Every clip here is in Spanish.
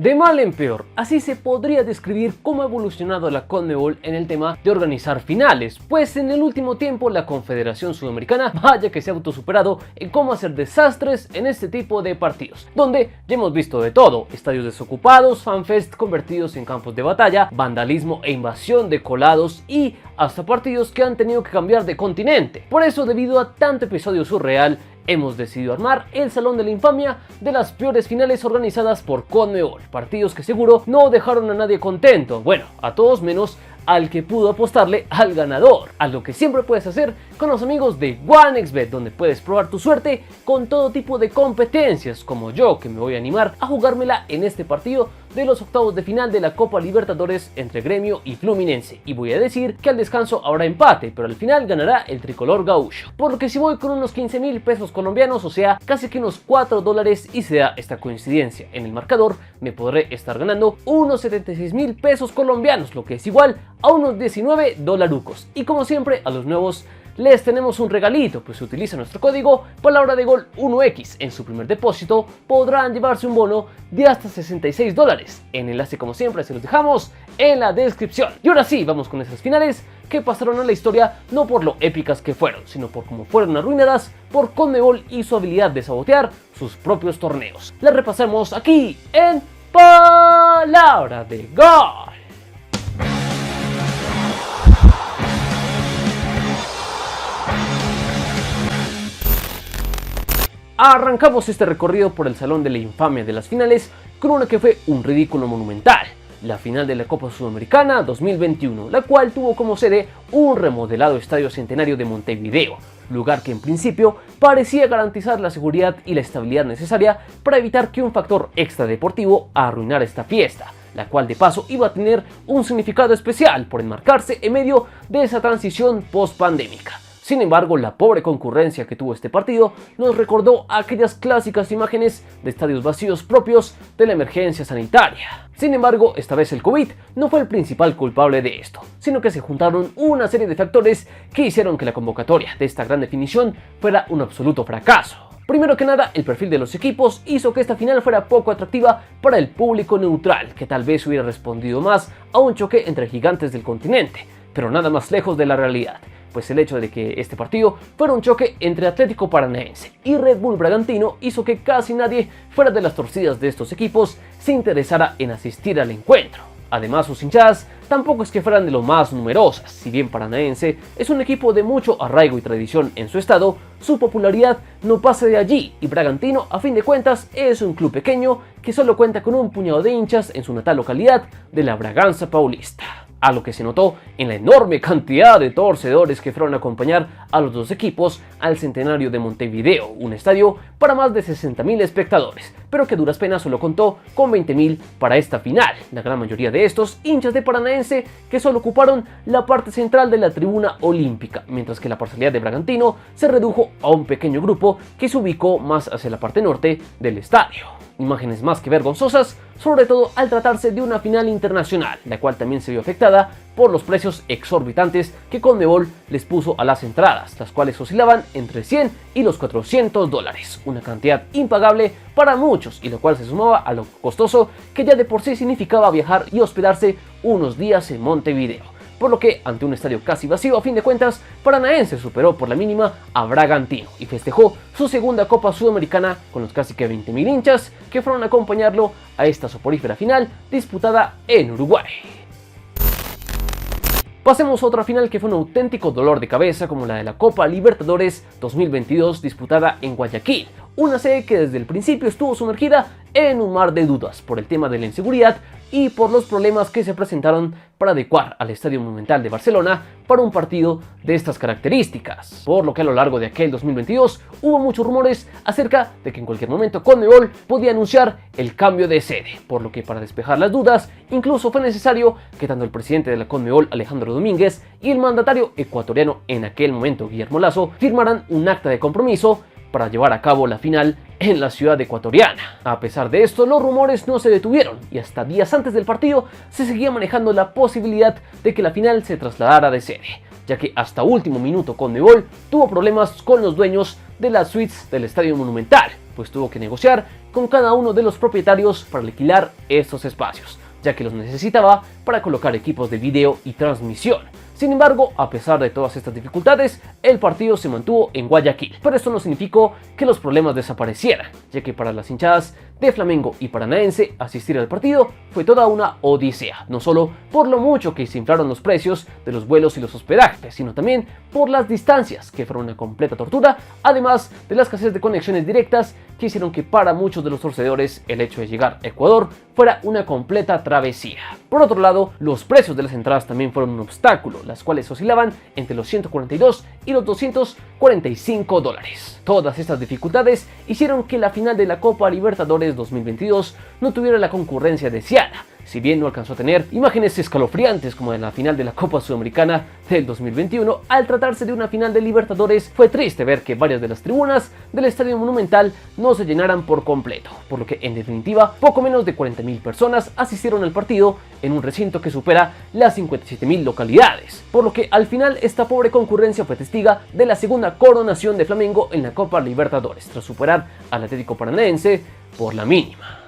De mal en peor, así se podría describir cómo ha evolucionado la CONMEBOL en el tema de organizar finales, pues en el último tiempo la Confederación Sudamericana vaya que se ha autosuperado en cómo hacer desastres en este tipo de partidos, donde ya hemos visto de todo: estadios desocupados, fanfest convertidos en campos de batalla, vandalismo e invasión de colados y hasta partidos que han tenido que cambiar de continente. Por eso, debido a tanto episodio surreal, hemos decidido armar el Salón de la Infamia de las peores finales organizadas por CONMEBOL, partidos que seguro no dejaron a nadie contento, bueno, a todos menos al que pudo apostarle al ganador, algo que siempre puedes hacer con los amigos de OneXBet, donde puedes probar tu suerte con todo tipo de competencias, como yo, que me voy a animar a jugármela en este partido de los octavos de final de la Copa Libertadores entre Gremio y Fluminense, y voy a decir que al descanso habrá empate, pero al final ganará el tricolor gaúcho, por lo que si voy con unos 15.000 pesos colombianos, o sea, casi que unos $4, y se da esta coincidencia en el marcador, me podré estar ganando unos 76.000 pesos colombianos, lo que es igual a unos 19 dolarucos. Y como siempre, a los nuevos les tenemos un regalito, pues si utilizan nuestro código palabra de gol 1X en su primer depósito, podrán llevarse un bono de hasta $66. El enlace, como siempre, se los dejamos en la descripción. Y ahora sí, vamos con esas finales que pasaron a la historia no por lo épicas que fueron, sino por cómo fueron arruinadas por CONMEBOL y su habilidad de sabotear sus propios torneos. Las repasamos aquí en Palabra de Gol. Arrancamos este recorrido por el Salón de la Infamia de las finales con una que fue un ridículo monumental: la final de la Copa Sudamericana 2021, la cual tuvo como sede un remodelado Estadio Centenario de Montevideo, lugar que en principio parecía garantizar la seguridad y la estabilidad necesaria para evitar que un factor extradeportivo arruinara esta fiesta, la cual de paso iba a tener un significado especial por enmarcarse en medio de esa transición post-pandémica. Sin embargo, la pobre concurrencia que tuvo este partido nos recordó aquellas clásicas imágenes de estadios vacíos propios de la emergencia sanitaria. Sin embargo, esta vez el COVID no fue el principal culpable de esto, sino que se juntaron una serie de factores que hicieron que la convocatoria de esta gran definición fuera un absoluto fracaso. Primero que nada, el perfil de los equipos hizo que esta final fuera poco atractiva para el público neutral, que tal vez hubiera respondido más a un choque entre gigantes del continente, pero nada más lejos de la realidad, pues el hecho de que este partido fuera un choque entre Atlético Paranaense y Red Bull Bragantino hizo que casi nadie fuera de las torcidas de estos equipos se interesara en asistir al encuentro. Además, sus hinchadas tampoco es que fueran de lo más numerosas. Si bien Paranaense es un equipo de mucho arraigo y tradición en su estado, su popularidad no pasa de allí, y Bragantino, a fin de cuentas, es un club pequeño que solo cuenta con un puñado de hinchas en su natal localidad de la Braganza Paulista, algo que se notó en la enorme cantidad de torcedores que fueron a acompañar a los dos equipos al Centenario de Montevideo, un estadio para más de 60.000 espectadores, pero que a duras penas solo contó con 20.000 para esta final. La gran mayoría de estos hinchas de Paranaense que solo ocuparon la parte central de la tribuna olímpica, mientras que la parcialidad de Bragantino se redujo a un pequeño grupo que se ubicó más hacia la parte norte del estadio. Imágenes más que vergonzosas, sobre todo al tratarse de una final internacional, la cual también se vio afectada por los precios exorbitantes que CONMEBOL les puso a las entradas, las cuales oscilaban entre 100 y los $400, una cantidad impagable para muchos, y lo cual se sumaba a lo costoso que ya de por sí significaba viajar y hospedarse unos días en Montevideo. Por lo que, ante un estadio casi vacío, a fin de cuentas, Paranaense superó por la mínima a Bragantino y festejó su segunda Copa Sudamericana con los casi que 20.000 hinchas que fueron a acompañarlo a esta soporífera final disputada en Uruguay. Pasemos a otra final que fue un auténtico dolor de cabeza, como la de la Copa Libertadores 2022 disputada en Guayaquil, una sede que desde el principio estuvo sumergida en un mar de dudas por el tema de la inseguridad y por los problemas que se presentaron para adecuar al Estadio Monumental de Barcelona para un partido de estas características, por lo que a lo largo de aquel 2022 hubo muchos rumores acerca de que en cualquier momento CONMEBOL podía anunciar el cambio de sede, por lo que para despejar las dudas incluso fue necesario que tanto el presidente de la CONMEBOL, Alejandro Domínguez, y el mandatario ecuatoriano en aquel momento, Guillermo Lasso, firmaran un acta de compromiso para llevar a cabo la final en la ciudad ecuatoriana. A pesar de esto, los rumores no se detuvieron y hasta días antes del partido se seguía manejando la posibilidad de que la final se trasladara de sede, ya que hasta último minuto CONMEBOL tuvo problemas con los dueños de las suites del Estadio Monumental, pues tuvo que negociar con cada uno de los propietarios para alquilar estos espacios, ya que los necesitaba para colocar equipos de video y transmisión. Sin embargo, a pesar de todas estas dificultades, el partido se mantuvo en Guayaquil, pero esto no significó que los problemas desaparecieran, ya que para las hinchadas de Flamengo y Paranaense asistir al partido fue toda una odisea, no solo por lo mucho que se inflaron los precios de los vuelos y los hospedajes, sino también por las distancias, que fueron una completa tortura, además de la escasez de conexiones directas que hicieron que para muchos de los torcedores el hecho de llegar a Ecuador fuera una completa travesía. Por otro lado, los precios de las entradas también fueron un obstáculo, las cuales oscilaban entre los 142 y los 245 dólares. Todas estas dificultades hicieron que la final de la Copa Libertadores 2022 no tuviera la concurrencia deseada. Si bien no alcanzó a tener imágenes escalofriantes como en la final de la Copa Sudamericana del 2021, al tratarse de una final de Libertadores fue triste ver que varias de las tribunas del Estadio Monumental no se llenaran por completo, por lo que en definitiva poco menos de 40.000 personas asistieron al partido en un recinto que supera las 57.000 localidades, por lo que al final esta pobre concurrencia fue testiga de la segunda coronación de Flamengo en la Copa Libertadores, tras superar al Atlético Paranaense por la mínima.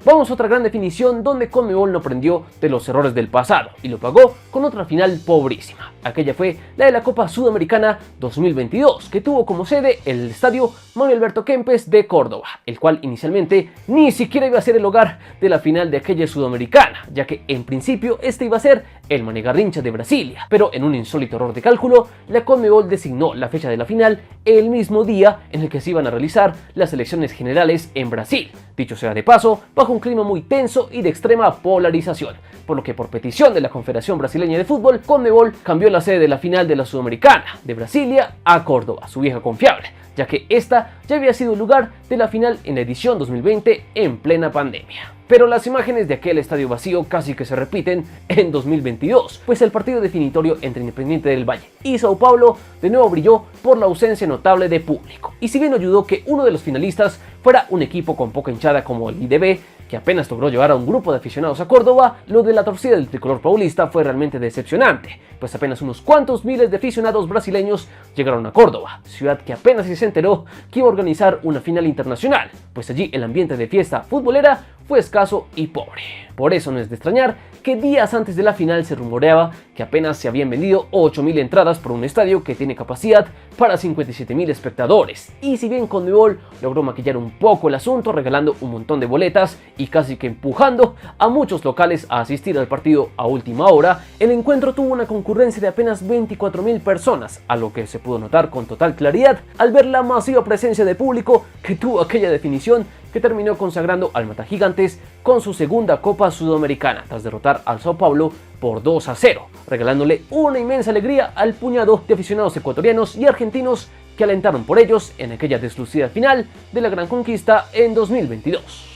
Vamos a otra gran definición donde Conmebol no aprendió de los errores del pasado y lo pagó con otra final pobrísima. Aquella fue la de la Copa Sudamericana 2022, que tuvo como sede el estadio Manuel Alberto Kempes de Córdoba, el cual inicialmente ni siquiera iba a ser el hogar de la final de aquella Sudamericana, ya que en principio este iba a ser el Mané Garrincha de Brasilia, pero en un insólito error de cálculo, la Conmebol designó la fecha de la final el mismo día en el que se iban a realizar las elecciones generales en Brasil. Dicho sea de paso, bajo un clima muy tenso y de extrema polarización, por lo que por petición de la Confederación Brasileña de Fútbol, Conmebol cambió la sede de la final de la Sudamericana de Brasilia a Córdoba, su vieja confiable, ya que esta ya había sido el lugar de la final en la edición 2020 en plena pandemia. Pero las imágenes de aquel estadio vacío casi que se repiten en 2022, pues el partido definitorio entre Independiente del Valle y Sao Paulo de nuevo brilló por la ausencia notable de público. Y si bien ayudó que uno de los finalistas fuera un equipo con poca hinchada como el IDB, que apenas logró llevar a un grupo de aficionados a Córdoba, lo de la torcida del tricolor paulista fue realmente decepcionante, pues apenas unos cuantos miles de aficionados brasileños llegaron a Córdoba, ciudad que apenas se enteró que iba a organizar una final internacional, pues allí el ambiente de fiesta futbolera fue escaso y pobre. Por eso no es de extrañar que días antes de la final se rumoreaba que apenas se habían vendido 8.000 entradas por un estadio que tiene capacidad para 57.000 espectadores. Y si bien Conmebol logró maquillar un poco el asunto regalando un montón de boletas y casi que empujando a muchos locales a asistir al partido a última hora, el encuentro tuvo una concurrencia de apenas 24.000 personas, a lo que se pudo notar con total claridad al ver la masiva presencia de público que tuvo aquella definición, que terminó consagrando al Matagigantes con su segunda Copa Sudamericana tras derrotar al Sao Paulo por 2-0, regalándole una inmensa alegría al puñado de aficionados ecuatorianos y argentinos que alentaron por ellos en aquella deslucida final de la gran conquista en 2022.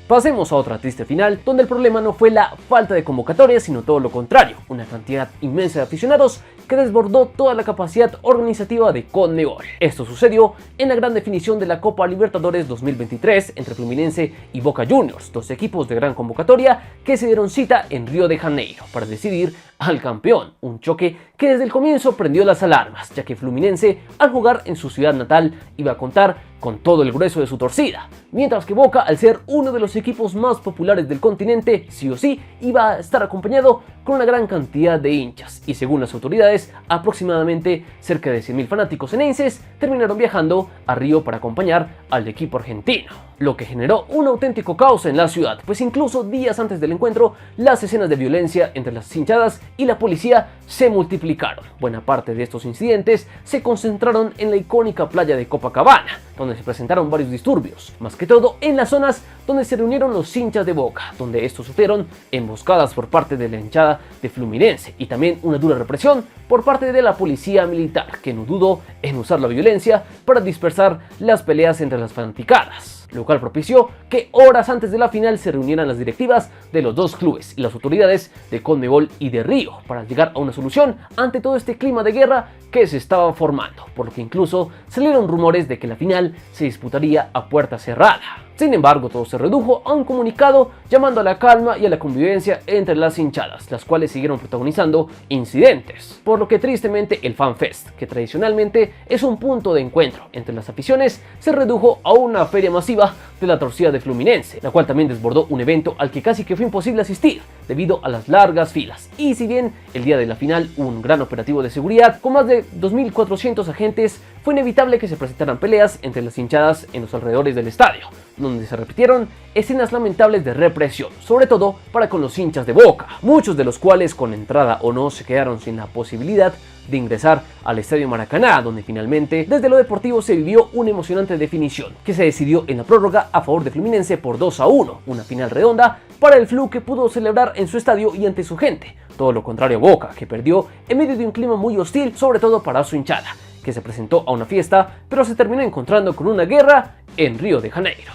Pasemos a otra triste final, donde el problema no fue la falta de convocatoria, sino todo lo contrario, una cantidad inmensa de aficionados que desbordó toda la capacidad organizativa de Conmebol. Esto sucedió en la gran definición de la Copa Libertadores 2023 entre Fluminense y Boca Juniors, dos equipos de gran convocatoria que se dieron cita en Río de Janeiro para decidir al campeón, un choque que desde el comienzo prendió las alarmas, ya que Fluminense al jugar en su ciudad natal iba a contar con todo el grueso de su torcida, mientras que Boca, al ser uno de los equipos más populares del continente, sí o sí iba a estar acompañado con una gran cantidad de hinchas, y según las autoridades, aproximadamente cerca de 100.000 fanáticos enenses terminaron viajando a Río para acompañar al equipo argentino, lo que generó un auténtico caos en la ciudad, pues incluso días antes del encuentro, las escenas de violencia entre las hinchadas y la policía se multiplicaron. Buena parte de estos incidentes se concentraron en la icónica playa de Copacabana, donde se presentaron varios disturbios, más que todo en las zonas donde se reunieron los hinchas de Boca, donde estos sufrieron emboscadas por parte de la hinchada de Fluminense y también una dura represión por parte de la policía militar, que no dudó en usar la violencia para dispersar las peleas entre las fanaticadas, lo cual propició que horas antes de la final se reunieran las directivas de los dos clubes y las autoridades de Conmebol y de Río para llegar a una solución ante todo este clima de guerra que se estaba formando, por lo que incluso salieron rumores de que la final se disputaría a puerta cerrada. Sin embargo, todo se redujo a un comunicado llamando a la calma y a la convivencia entre las hinchadas, las cuales siguieron protagonizando incidentes, por lo que tristemente el FanFest, que tradicionalmente es un punto de encuentro entre las aficiones, se redujo a una feria masiva de la torcida de Fluminense, la cual también desbordó un evento al que casi que fue imposible asistir debido a las largas filas. Y si bien el día de la final hubo un gran operativo de seguridad con más de 2.400 agentes, fue inevitable que se presentaran peleas entre las hinchadas en los alrededores del estadio, donde se repitieron escenas lamentables de represión, sobre todo para con los hinchas de Boca, muchos de los cuales con entrada o no se quedaron sin la posibilidad de ingresar al Estadio Maracaná, donde finalmente desde lo deportivo se vivió una emocionante definición, que se decidió en la prórroga a favor de Fluminense por 2-1, una final redonda para el Flu que pudo celebrar en su estadio y ante su gente, todo lo contrario a Boca, que perdió en medio de un clima muy hostil, sobre todo para su hinchada, que se presentó a una fiesta, pero se terminó encontrando con una guerra en Río de Janeiro.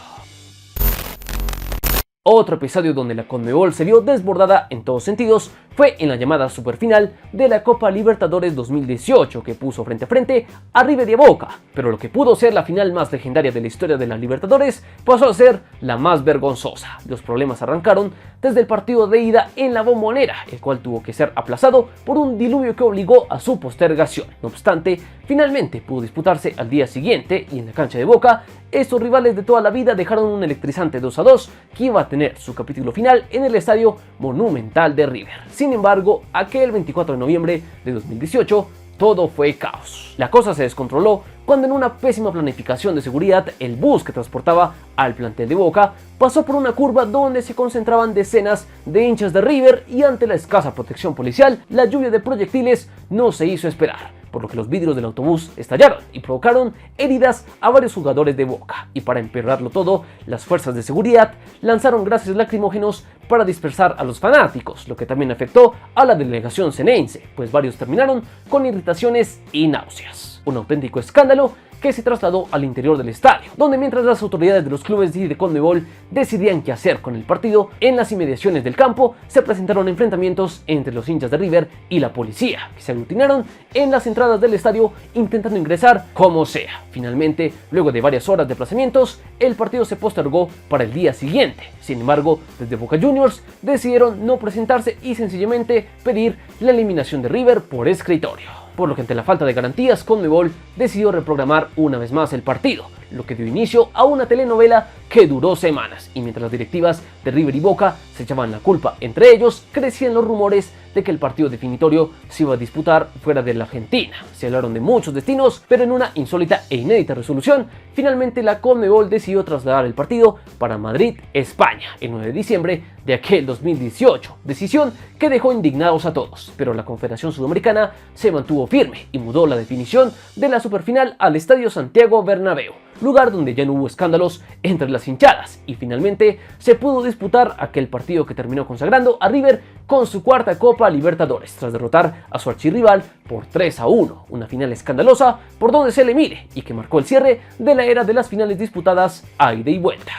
Otro episodio donde la Conmebol se vio desbordada en todos sentidos fue en la llamada superfinal de la Copa Libertadores 2018, que puso frente a frente a River y a Boca, pero lo que pudo ser la final más legendaria de la historia de la Libertadores pasó a ser la más vergonzosa. Los problemas arrancaron desde el partido de ida en la Bombonera, el cual tuvo que ser aplazado por un diluvio que obligó a su postergación. No obstante, finalmente pudo disputarse al día siguiente y en la cancha de Boca, estos rivales de toda la vida dejaron un electrizante 2-2 que iba a tener su capítulo final en el Estadio Monumental de River. Sin embargo, aquel 24 de noviembre de 2018, todo fue caos. La cosa se descontroló cuando en una pésima planificación de seguridad, el bus que transportaba al plantel de Boca pasó por una curva donde se concentraban decenas de hinchas de River y ante la escasa protección policial, la lluvia de proyectiles no se hizo esperar, por lo que los vidrios del autobús estallaron y provocaron heridas a varios jugadores de Boca. Y para empeorarlo todo, las fuerzas de seguridad lanzaron gases lacrimógenos para dispersar a los fanáticos, lo que también afectó a la delegación ceneice, pues varios terminaron con irritaciones y náuseas. Un auténtico escándalo que se trasladó al interior del estadio, donde mientras las autoridades de los clubes y de Conmebol decidían qué hacer con el partido, en las inmediaciones del campo se presentaron enfrentamientos entre los hinchas de River y la policía, que se aglutinaron en las entradas del estadio intentando ingresar como sea. Finalmente, luego de varias horas de aplazamientos, el partido se postergó para el día siguiente. Sin embargo, desde Boca Juniors decidieron no presentarse y sencillamente pedir la eliminación de River por escritorio, por lo que ante la falta de garantías, Conmebol decidió reprogramar una vez más el partido, lo que dio inicio a una telenovela que duró semanas, y mientras las directivas de River y Boca se echaban la culpa entre ellos, crecían los rumores de que el partido definitorio se iba a disputar fuera de la Argentina. Se hablaron de muchos destinos, pero en una insólita e inédita resolución, finalmente la Conmebol decidió trasladar el partido para Madrid, España, el 9 de diciembre de aquel 2018, decisión que dejó indignados a todos, pero la Confederación Sudamericana se mantuvo firme y mudó la definición de la superfinal al Estadio Santiago Bernabéu, lugar donde ya no hubo escándalos entre las hinchadas, y finalmente se pudo disputar aquel partido que terminó consagrando a River con su cuarta Copa Libertadores, tras derrotar a su archirrival por 3-1, una final escandalosa por donde se le mire y que marcó el cierre de la era de las finales disputadas a ida y vuelta.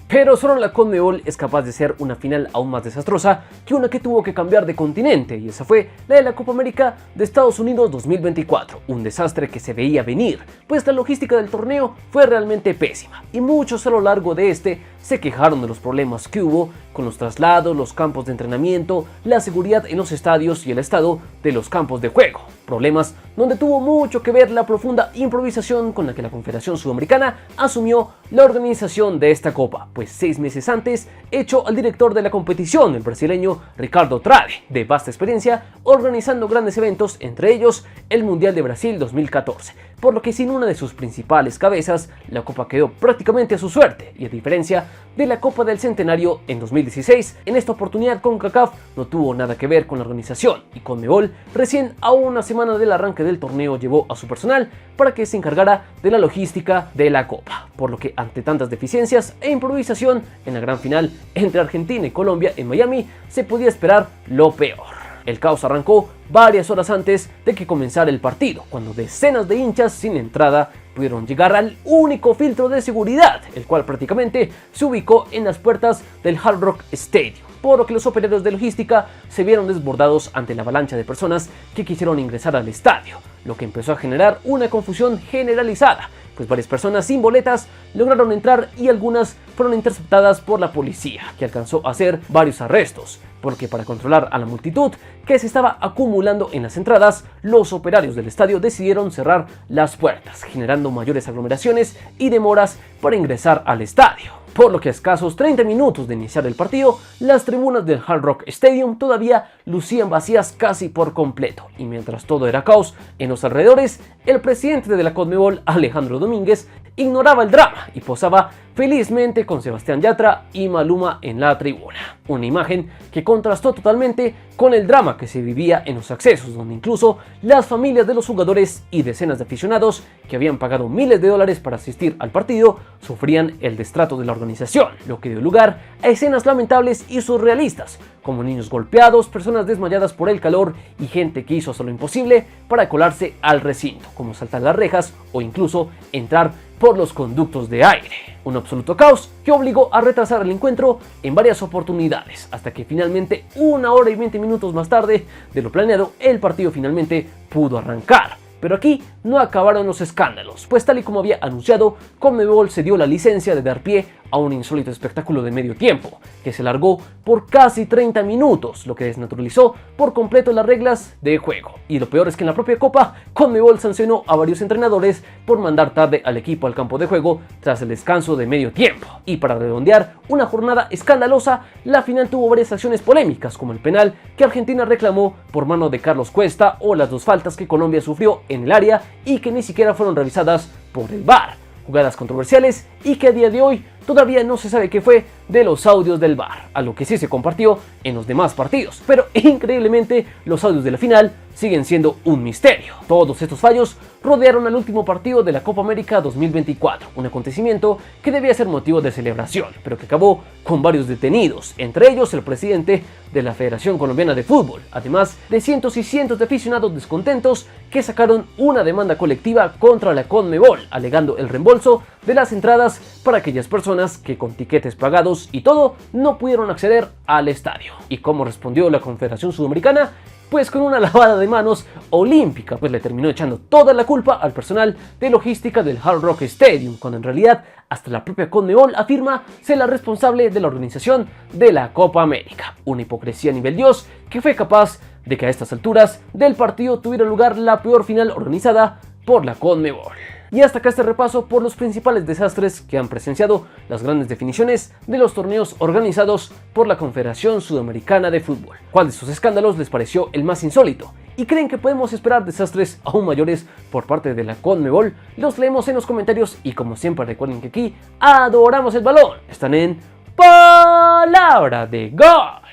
Pero solo la Conmebol es capaz de ser una final aún más desastrosa que una que tuvo que cambiar de continente, y esa fue la de la Copa América de Estados Unidos 2024, un desastre que se veía venir, pues la logística del torneo fue realmente pésima, y muchos a lo largo de este se quejaron de los problemas que hubo con los traslados, los campos de entrenamiento, la seguridad en los estadios y el estado de los campos de juego. Problemas donde tuvo mucho que ver la profunda improvisación con la que la Confederación Sudamericana asumió la organización de esta copa, pues 6 meses antes echó al director de la competición, el brasileño Ricardo Trade, de vasta experiencia organizando grandes eventos, entre ellos el Mundial de Brasil 2014, por lo que sin una de sus principales cabezas, la copa quedó prácticamente a su suerte, y a diferencia de la Copa del Centenario en 2016, en esta oportunidad CONCACAF no tuvo nada que ver con la organización, y Conmebol recién a una semana del arranque del torneo llevó a su personal para que se encargara de la logística de la copa, por lo que ante tantas deficiencias e improvisación en la gran final entre Argentina y Colombia en Miami, se podía esperar lo peor. El caos arrancó varias horas antes de que comenzara el partido, cuando decenas de hinchas sin entrada pudieron llegar al único filtro de seguridad, el cual prácticamente se ubicó en las puertas del Hard Rock Stadium, por lo que los operarios de logística se vieron desbordados ante la avalancha de personas que quisieron ingresar al estadio, lo que empezó a generar una confusión generalizada, pues varias personas sin boletas lograron entrar y algunas fueron interceptadas por la policía, que alcanzó a hacer varios arrestos, porque para controlar a la multitud que se estaba acumulando en las entradas, los operarios del estadio decidieron cerrar las puertas, generando mayores aglomeraciones y demoras para ingresar al estadio. Por lo que a escasos 30 minutos de iniciar el partido, las tribunas del Hard Rock Stadium todavía lucían vacías casi por completo, y mientras todo era caos en los alrededores, el presidente de la CONMEBOL, Alejandro Domínguez, ignoraba el drama y posaba felizmente con Sebastián Yatra y Maluma en la tribuna. Una imagen que contrastó totalmente con el drama que se vivía en los accesos, donde incluso las familias de los jugadores y decenas de aficionados que habían pagado miles de dólares para asistir al partido sufrían el destrato de la organización, lo que dio lugar a escenas lamentables y surrealistas, como niños golpeados, personas desmayadas por el calor y gente que hizo hasta lo imposible para colarse al recinto, como saltar las rejas o incluso entrar por los conductos de aire. Un absoluto caos que obligó a retrasar el encuentro en varias oportunidades, hasta que finalmente 1 hora y 20 minutos más tarde de lo planeado, el partido finalmente pudo arrancar. Pero aquí no acabaron los escándalos, pues tal y como había anunciado, CONMEBOL se dio la licencia de dar pie a un insólito espectáculo de medio tiempo, que se largó por casi 30 minutos, lo que desnaturalizó por completo las reglas de juego. Y lo peor es que en la propia Copa, CONMEBOL sancionó a varios entrenadores por mandar tarde al equipo al campo de juego tras el descanso de medio tiempo. Y para redondear una jornada escandalosa, la final tuvo varias acciones polémicas, como el penal que Argentina reclamó por mano de Carlos Cuesta o las 2 faltas que Colombia sufrió en el área y que ni siquiera fueron revisadas por el VAR. Jugadas controversiales y que a día de hoy todavía no se sabe qué fue de los audios del VAR, a lo que sí se compartió en los demás partidos, pero increíblemente los audios de la final siguen siendo un misterio. Todos estos fallos rodearon al último partido de la Copa América 2024, un acontecimiento que debía ser motivo de celebración, pero que acabó con varios detenidos, entre ellos el presidente de la Federación Colombiana de Fútbol, además de cientos y cientos de aficionados descontentos que sacaron una demanda colectiva contra la CONMEBOL, alegando el reembolso de las entradas para aquellas personas que con tiquetes pagados y todo no pudieron acceder al estadio. ¿Y cómo respondió la Confederación Sudamericana? Pues con una lavada de manos olímpica, pues le terminó echando toda la culpa al personal de logística del Hard Rock Stadium, cuando en realidad hasta la propia CONMEBOL afirma ser la responsable de la organización de la Copa América. Una hipocresía a nivel Dios que fue capaz de que a estas alturas del partido tuviera lugar la peor final organizada por la CONMEBOL. Y hasta acá este repaso por los principales desastres que han presenciado las grandes definiciones de los torneos organizados por la Confederación Sudamericana de Fútbol. ¿Cuál de estos escándalos les pareció el más insólito? ¿Y creen que podemos esperar desastres aún mayores por parte de la CONMEBOL? Los leemos en los comentarios y como siempre recuerden que aquí adoramos el balón. Están en Palabra de Gol.